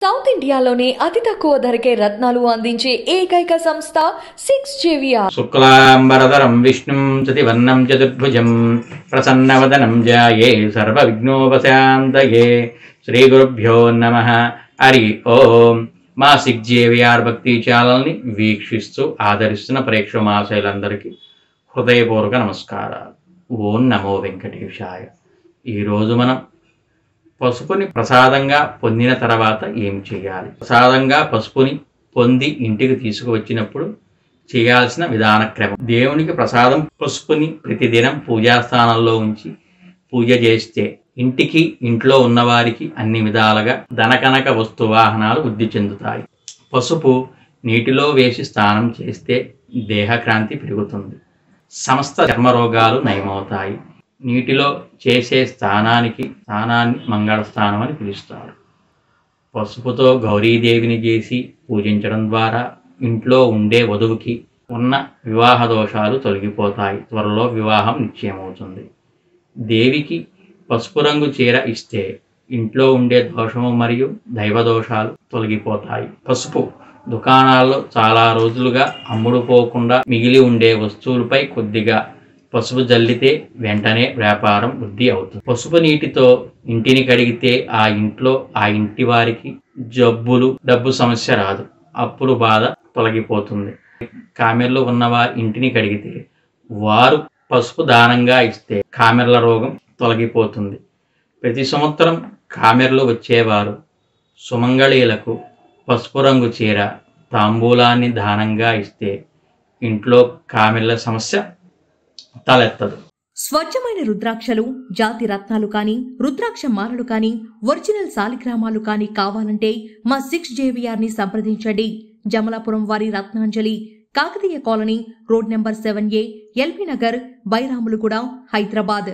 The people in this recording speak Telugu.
సౌత్ ఇండియాలోనే అతి తక్కువ ధరకే రత్నాలు అందించే ఏకైక సంస్థ 6JVR. శుక్లాంబరధరం విష్ణుం చతుర్వర్ణం చతుర్భుజం ప్రసన్నవదనం ధ్యాయే సర్వవిఘ్నోపశాంతయే. శ్రీ గురుభ్యో నమః. హరి ఓం. మా 6JVR భక్తి ఛానల్ని వీక్షిస్తూ ఆదరిస్తున్న ప్రేక్షక మహాశయులందరికీ హృదయపూర్వక నమస్కారాలు. ఓం నమో వెంకటేశాయ. ఈరోజు మనం పసుపుని ప్రసాదంగా పొందిన తర్వాత ఏం చేయాలి, ప్రసాదంగా పసుపుని పొంది ఇంటికి తీసుకువచ్చినప్పుడు చేయాల్సిన విధాన క్రమం. దేవునికి ప్రసాదం పసుపుని ప్రతిదినం పూజాస్థానంలో ఉంచి పూజ చేస్తే ఇంటికి ఇంట్లో ఉన్నవారికి అన్ని విధాలుగా ధనకనక వస్తువాహనాలు వృద్ధి చెందుతాయి. పసుపు నీటిలో వేసి స్నానం చేస్తే దేహక్రాంతి పెరుగుతుంది, సమస్త చర్మరోగాలు నయమవుతాయి. నీటిలో చేసే స్నానాన్ని మంగళ స్నానం అని పిలుస్తారు. పసుపుతో గౌరీదేవిని చేసి పూజించడం ద్వారా ఇంట్లో ఉండే వధువుకి ఉన్న వివాహ దోషాలు తొలగిపోతాయి. త్వరలో వివాహం నిశ్చయమవుతుంది. దేవికి పసుపు రంగు చీర ఇస్తే ఇంట్లో ఉండే దోషము మరియు దైవ దోషాలు తొలగిపోతాయి. పసుపు దుకాణాల్లో చాలా రోజులుగా అమ్ముడుపోకుండా మిగిలి ఉండే వస్తువులపై కొద్దిగా పసుపు జల్లితే వెంటనే వ్యాపారం వృద్ధి అవుతుంది. పసుపు నీటితో ఇంటిని కడిగితే ఆ ఇంట్లో ఆ ఇంటి వారికి జబ్బులు, డబ్బు సమస్య రాదు, అప్పుల బాధ తొలగిపోతుంది. కామెర్లు ఉన్నవారి ఇంటిని కడిగితే వారు పసుపు దానంగా ఇస్తే కామెర్ల రోగం తొలగిపోతుంది. ప్రతి సంవత్సరం కామెర్లు వచ్చేవారు సుమంగళీలకు పసుపు రంగు చీర, తాంబూలాన్ని దానంగా ఇస్తే ఇంట్లో కామెర్ల సమస్య తలెత్తదు. స్వచ్ఛమైన రుద్రాక్షలు, జాతి రత్నాలు కానీ, రుద్రాక్ష మాలలు కానీ, ఒరిజినల్ సాలిగ్రామాలు కానీ కావాలంటే మా 6JVR ని సంప్రదించండి. జమలాపురం వారి Ratnanjali, Kakatiya colony, road number 7A, LP Nagar, Bairamalguda, Hyderabad.